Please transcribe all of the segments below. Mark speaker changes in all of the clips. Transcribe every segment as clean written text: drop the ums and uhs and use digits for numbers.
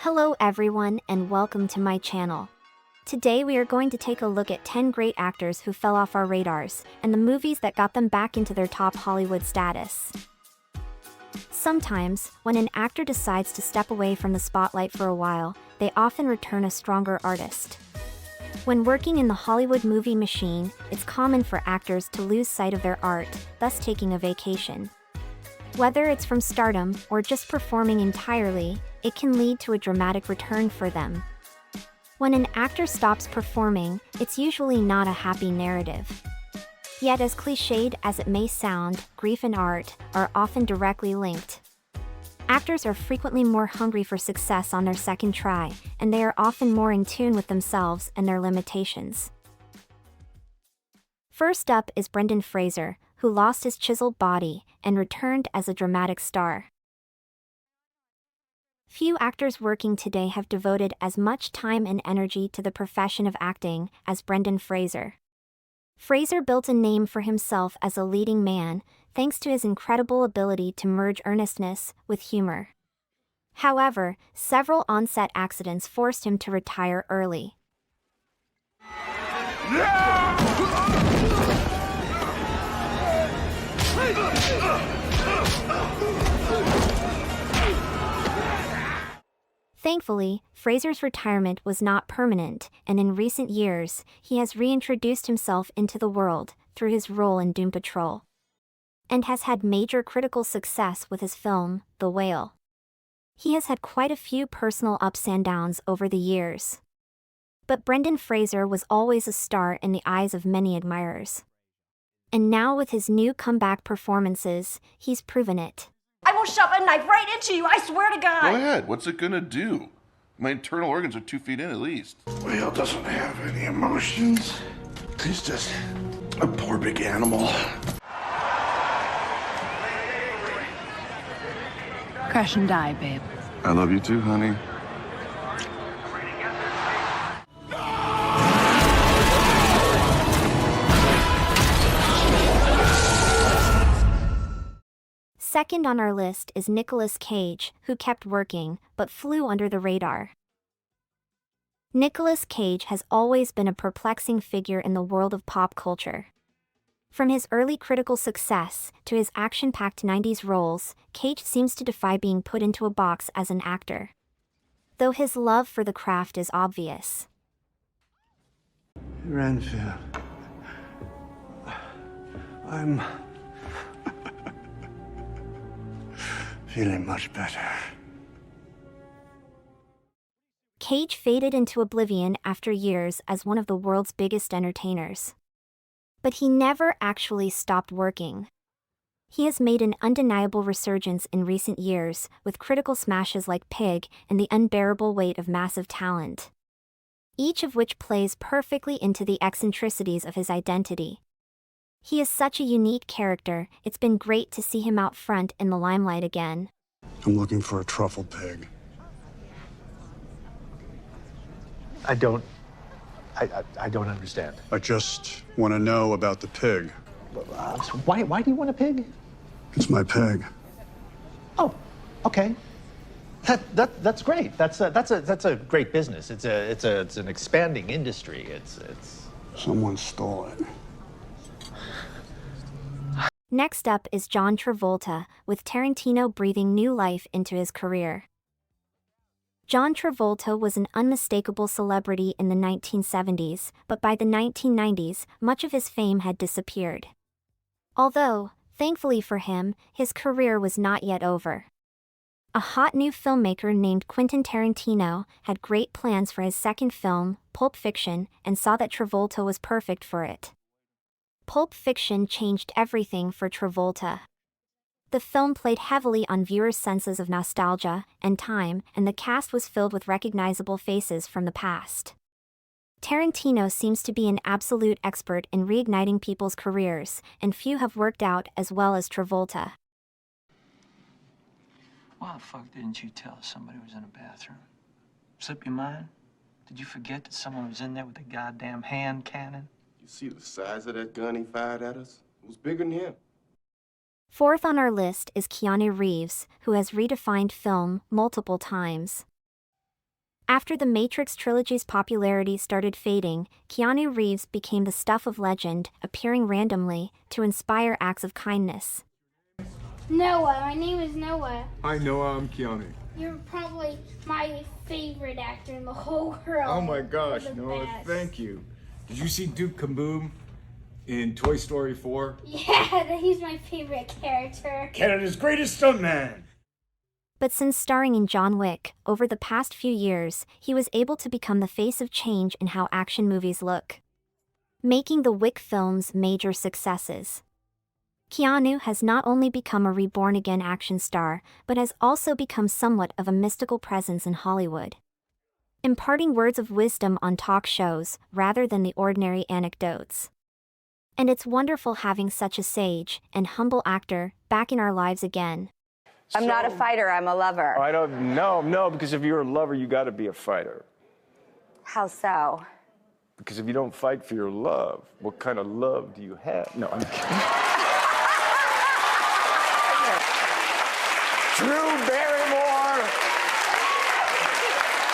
Speaker 1: Hello everyone and welcome to my channel. Today we are going to take a look at 10 great actors who fell off our radars, and the movies that got them back into their top Hollywood status. Sometimes, when an actor decides to step away from the spotlight for a while, they often return a stronger artist. When working in the Hollywood movie machine, it's common for actors to lose sight of their art, thus taking a vacation. Whether it's from stardom or just performing entirely, it can lead to a dramatic return for them. When an actor stops performing, it's usually not a happy narrative. Yet as cliched as it may sound, grief and art are often directly linked. Actors are frequently more hungry for success on their second try, and they are often more in tune with themselves and their limitations. First up is Brendan Fraser, who lost his chiseled body and returned as a dramatic star. Few actors working today have devoted as much time and energy to the profession of acting as Brendan Fraser. Fraser built a name for himself as a leading man, thanks to his incredible ability to merge earnestness with humor. However, several on-set accidents forced him to retire early. Thankfully, Fraser's retirement was not permanent, and in recent years, he has reintroduced himself into the world through his role in Doom Patrol, and has had major critical success with his film, The Whale. He has had quite a few personal ups and downs over the years. But Brendan Fraser was always a star in the eyes of many admirers. And now with his new comeback performances, he's proven it.
Speaker 2: I will shove a knife right into you, I swear to God!
Speaker 3: Go ahead, what's it gonna do? My internal organs are 2 feet in at least.
Speaker 4: Whale doesn't have any emotions. He's just a poor big animal.
Speaker 5: Crash and die, babe.
Speaker 3: I love you too, honey.
Speaker 1: Second on our list is Nicolas Cage, who kept working, but flew under the radar. Nicolas Cage has always been a perplexing figure in the world of pop culture. From his early critical success to his action-packed 90s roles, Cage seems to defy being put into a box as an actor, though his love for the craft is obvious.
Speaker 4: Renfield. I'm feeling much better.
Speaker 1: Cage faded into oblivion after years as one of the world's biggest entertainers. But he never actually stopped working. He has made an undeniable resurgence in recent years, with critical smashes like Pig and The Unbearable Weight of Massive Talent, each of which plays perfectly into the eccentricities of his identity. He is such a unique character, it's been great to see him out front in the limelight again.
Speaker 4: I'm looking for a truffle pig.
Speaker 6: I don't understand.
Speaker 4: I just want to know about the pig.
Speaker 6: Why do you want a pig?
Speaker 4: It's my pig.
Speaker 6: Oh, okay. That's great. That's a great business. It's an expanding industry. It's.
Speaker 4: Someone stole it.
Speaker 1: Next up is John Travolta, with Tarantino breathing new life into his career. John Travolta was an unmistakable celebrity in the 1970s, but by the 1990s, much of his fame had disappeared. Although, thankfully for him, his career was not yet over. A hot new filmmaker named Quentin Tarantino had great plans for his second film, Pulp Fiction, and saw that Travolta was perfect for it. Pulp Fiction changed everything for Travolta. The film played heavily on viewers' senses of nostalgia and time, and the cast was filled with recognizable faces from the past. Tarantino seems to be an absolute expert in reigniting people's careers, and few have worked out as well as Travolta.
Speaker 7: Why the fuck didn't you tell us somebody was in the bathroom? Slip your mind? Did you forget that someone was in there with a goddamn hand cannon?
Speaker 3: You see the size of that gun he fired at us? It was bigger than him.
Speaker 1: Fourth on our list is Keanu Reeves, who has redefined film multiple times. After the Matrix trilogy's popularity started fading, Keanu Reeves became the stuff of legend, appearing randomly to inspire acts of kindness.
Speaker 8: Noah, my name is Noah.
Speaker 9: Hi, Noah. I'm Keanu.
Speaker 8: You're probably my favorite actor in the whole world.
Speaker 9: Oh my gosh,
Speaker 8: You're the
Speaker 9: Noah,
Speaker 8: best.
Speaker 9: thank you. Did you see Duke Kaboom in Toy Story 4?
Speaker 8: Yeah, he's my favorite character.
Speaker 9: Canada's greatest stuntman!
Speaker 1: But since starring in John Wick, over the past few years, he was able to become the face of change in how action movies look, making the Wick films major successes. Keanu has not only become a reborn-again action star, but has also become somewhat of a mystical presence in Hollywood, imparting words of wisdom on talk shows rather than the ordinary anecdotes. And it's wonderful having such a sage and humble actor back in our lives again.
Speaker 2: I'm not a fighter, I'm a lover.
Speaker 10: I don't know, no, because if you're a lover, you got to be a fighter.
Speaker 2: How so?
Speaker 10: Because if you don't fight for your love, what kind of love do you have? No, I'm kidding. Drew Barrymore.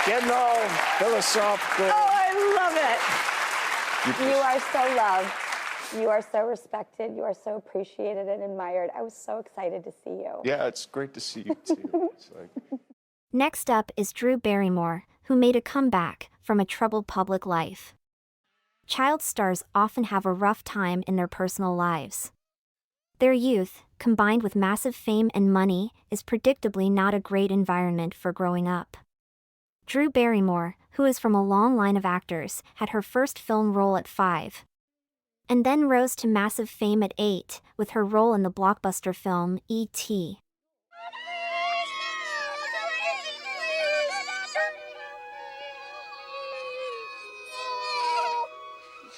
Speaker 10: Getting all philosophical.
Speaker 2: Oh, I love it. You are so loved. You are so respected. You are so appreciated and admired. I was so excited to see you.
Speaker 10: Yeah, it's great to see you too. It's like...
Speaker 1: Next up is Drew Barrymore, who made a comeback from a troubled public life. Child stars often have a rough time in their personal lives. Their youth, combined with massive fame and money, is predictably not a great environment for growing up. Drew Barrymore, who is from a long line of actors, had her first film role at 5. And then rose to massive fame at 8, with her role in the blockbuster film E.T.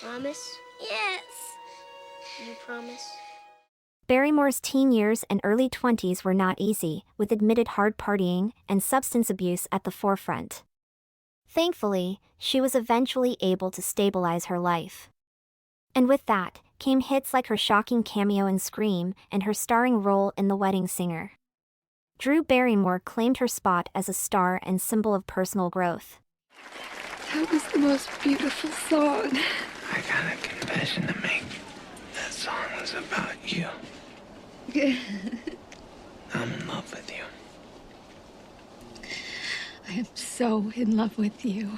Speaker 8: Promise? Yes. You promise?
Speaker 1: Barrymore's teen years and early 20s were not easy, with admitted hard partying and substance abuse at the forefront. Thankfully, she was eventually able to stabilize her life. And with that, came hits like her shocking cameo in Scream and her starring role in The Wedding Singer. Drew Barrymore claimed her spot as a star and symbol of personal growth.
Speaker 5: That was the most beautiful song.
Speaker 4: I got a confession to make. That song was about you. I'm in love with you.
Speaker 5: I am so in love with you.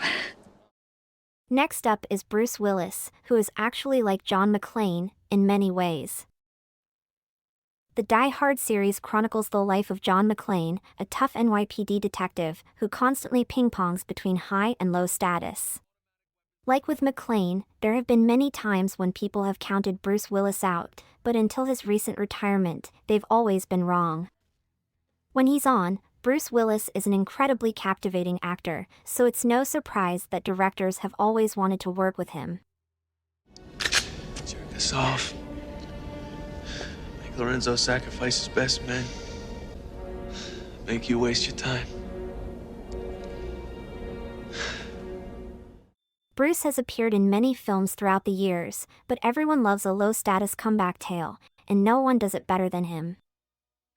Speaker 1: Next up is Bruce Willis, who is actually like John McClane in many ways. The Die Hard series chronicles the life of John McClane, a tough NYPD detective who constantly ping-pongs between high and low status. Like with McClane, there have been many times when people have counted Bruce Willis out, but until his recent retirement, they've always been wrong. When he's on, Bruce Willis is an incredibly captivating actor, so it's no surprise that directors have always wanted to work with him.
Speaker 11: Jerk us off. Make Lorenzo sacrifice his best men. Make you waste your time.
Speaker 1: Bruce has appeared in many films throughout the years, but everyone loves a low-status comeback tale, and no one does it better than him.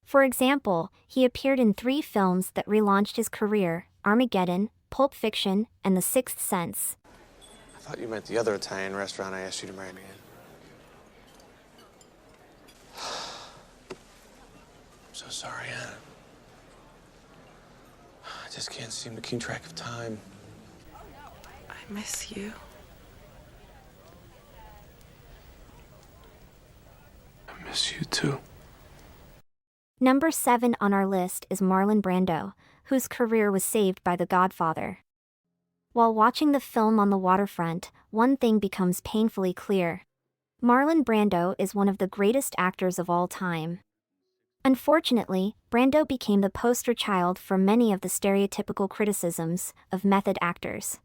Speaker 1: For example, he appeared in 3 films that relaunched his career: Armageddon, Pulp Fiction, and The Sixth Sense.
Speaker 11: I thought you meant the other Italian restaurant I asked you to marry me in. I'm so sorry, Anna. I just can't seem to keep track of time. I miss you. I miss you too.
Speaker 1: Number 7 on our list is Marlon Brando, whose career was saved by The Godfather. While watching the film on the waterfront, one thing becomes painfully clear. Marlon Brando is one of the greatest actors of all time. Unfortunately, Brando became the poster child for many of the stereotypical criticisms of method actors,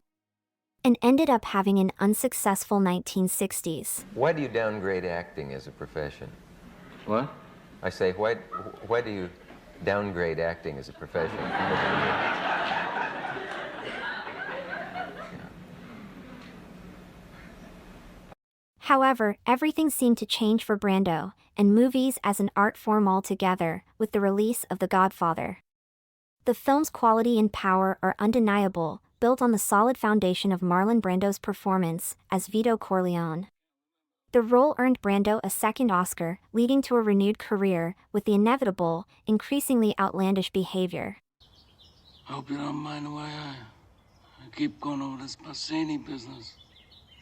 Speaker 1: and ended up having an unsuccessful 1960s.
Speaker 12: Why do you downgrade acting as a profession?
Speaker 11: What?
Speaker 12: I say, why do you downgrade acting as a profession?
Speaker 1: However, everything seemed to change for Brando, and movies as an art form altogether, with the release of The Godfather. The film's quality and power are undeniable, built on the solid foundation of Marlon Brando's performance as Vito Corleone. The role earned Brando a second Oscar, leading to a renewed career with the inevitable, increasingly outlandish behavior.
Speaker 11: I hope you don't mind the way I keep going over this Bassini business.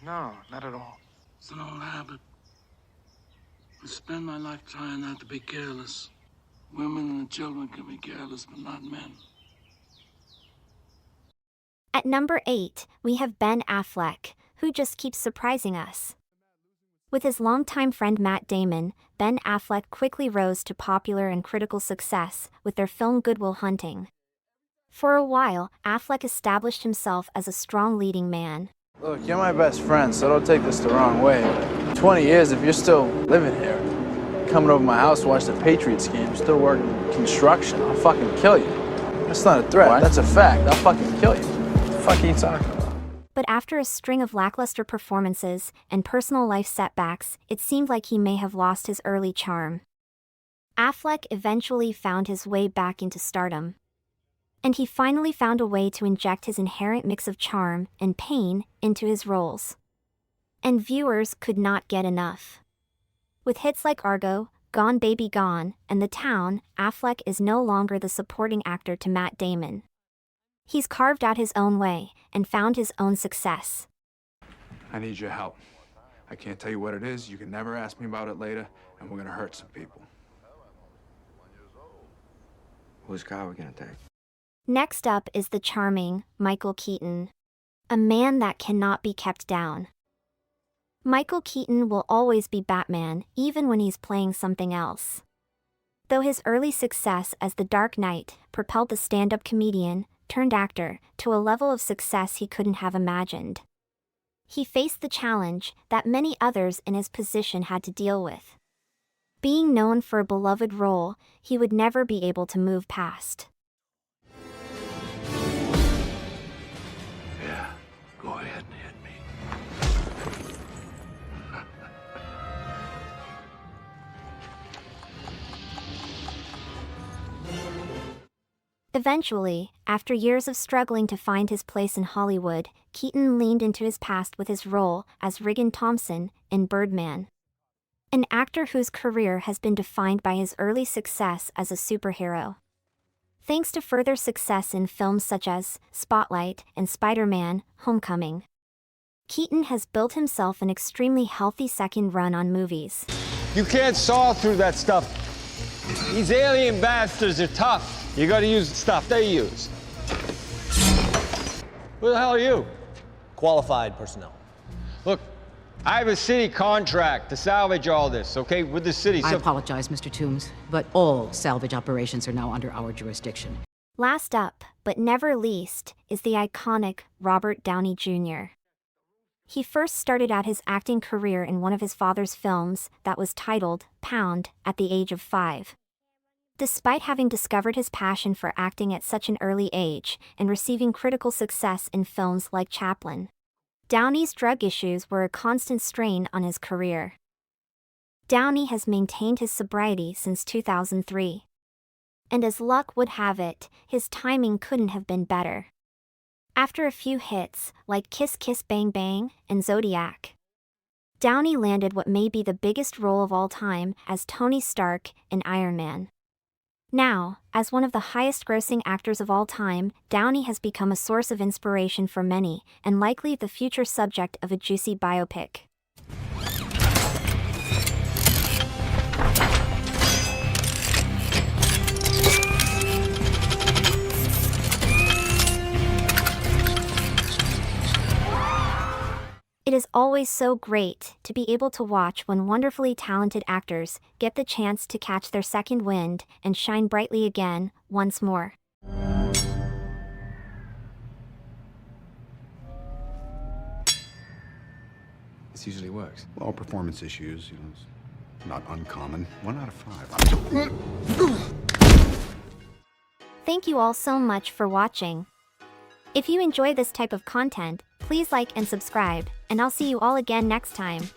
Speaker 7: No, not at all.
Speaker 11: It's an old habit. I spend my life trying not to be careless. Women and children can be careless, but not men.
Speaker 1: At number 8, we have Ben Affleck, who just keeps surprising us. With his longtime friend Matt Damon, Ben Affleck quickly rose to popular and critical success with their film Good Will Hunting. For a while, Affleck established himself as a strong leading man.
Speaker 13: Look, you're my best friend, so don't take this the wrong way. 20 years, if you're still living here, coming over my house to watch the Patriots game, still working construction, I'll fucking kill you. That's not a threat, that's a fact. I'll fucking kill you. What the fuck are you talking about?
Speaker 1: But after a string of lackluster performances and personal life setbacks, it seemed like he may have lost his early charm. Affleck eventually found his way back into stardom. And he finally found a way to inject his inherent mix of charm and pain into his roles. And viewers could not get enough. With hits like Argo, Gone Baby Gone, and The Town, Affleck is no longer the supporting actor to Matt Damon. He's carved out his own way and found his own success.
Speaker 9: I need your help. I can't tell you what it is. You can never ask me about it later, and we're gonna hurt some people.
Speaker 11: Whose car are we gonna take?
Speaker 1: Next up is the charming Michael Keaton. A man that cannot be kept down. Michael Keaton will always be Batman, even when he's playing something else. Though his early success as the Dark Knight propelled the stand-up comedian turned actor to a level of success he couldn't have imagined. He faced the challenge that many others in his position had to deal with. Being known for a beloved role, he would never be able to move past.
Speaker 4: Yeah, go ahead and hit me.
Speaker 1: Eventually, after years of struggling to find his place in Hollywood, Keaton leaned into his past with his role as Regan Thompson in Birdman. An actor whose career has been defined by his early success as a superhero. Thanks to further success in films such as Spotlight and Spider-Man: Homecoming, Keaton has built himself an extremely healthy second run on movies.
Speaker 14: You can't saw through that stuff. These alien bastards are tough. You gotta use the stuff they use. Who the hell are you?
Speaker 15: Qualified personnel.
Speaker 14: Look, I have a city contract to salvage all this, okay, with the city.
Speaker 16: I apologize, Mr. Toombs, but all salvage operations are now under our jurisdiction.
Speaker 1: Last up, but never least, is the iconic Robert Downey Jr. He first started out his acting career in one of his father's films that was titled Pound at the age of 5. Despite having discovered his passion for acting at such an early age and receiving critical success in films like Chaplin, Downey's drug issues were a constant strain on his career. Downey has maintained his sobriety since 2003. And as luck would have it, his timing couldn't have been better. After a few hits, like Kiss Kiss Bang Bang and Zodiac, Downey landed what may be the biggest role of all time as Tony Stark in Iron Man. Now, as one of the highest-grossing actors of all time, Downey has become a source of inspiration for many, and likely the future subject of a juicy biopic. It is always so great to be able to watch when wonderfully talented actors get the chance to catch their second wind and shine brightly again, once more.
Speaker 9: This usually works.
Speaker 4: Well, performance issues, it's not uncommon. 1 out of 5.
Speaker 1: Thank you all so much for watching. If you enjoy this type of content, please like and subscribe, and I'll see you all again next time.